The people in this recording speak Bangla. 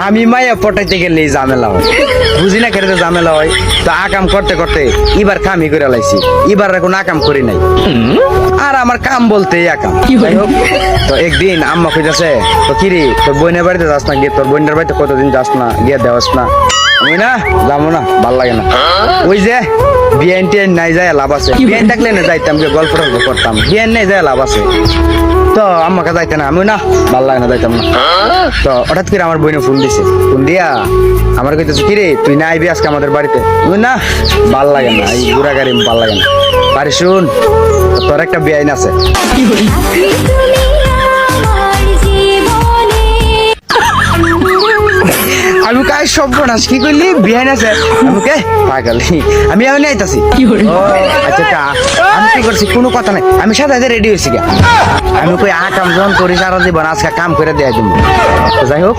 আমি মাইয়া পটাইতে গেলে ঝামেলা হয়, বুঝি না কেটে ঝামেলা হয়। তো আকাম করতে করতে এবার কামই করে লাইছি, এবার এখন আকাম করি নাই। আর আমার কাম বলতে আকাম। যাই হোক, তো একদিন আম্মা কইতাছে, তো কিরে তোর বোনের বাড়িতে যাস না, গিয়ে তোর বোনের বাড়িতে কতদিন যাস না, গিয়ে দেওয়াস না। আমি না যাবো না, ভাল লাগে না। ওই যে বিয়ান টিয়ান নাই যায় লাভ আছে, বিয়ান থাকলে না যাইতাম, যে গল্প টল্প করতাম, বিয়ান নাই যায় লাভ আছে। তো আম্মাকে যাইতে না, আমি না ভাল লাগে না, যাইতাম না। তো হঠাৎ করে আমার বোনে ফোন দিছে, ফোন দিয়া আমার কইতেছে কিরে তুই না আইবি আজকে আমাদের বাড়িতে। আমি না ভাল লাগে না, এই ঘোরা গাড়ি ভাল লাগে না। পারি শুন, তোর একটা বেআইন আছে। আমি কাজ সর্বনাশ, কি করলি বিহাইন আছে আমাকে পাগল। আমি আমি আইতাছি। আচ্ছা আমি কি করছি কোনো কথা নাই, আমি সাথে রেডি হয়েছি। আমি কই কাম যখন করি সারা জীবন আজকে কাম করে দেয়া দিব। যাই হোক।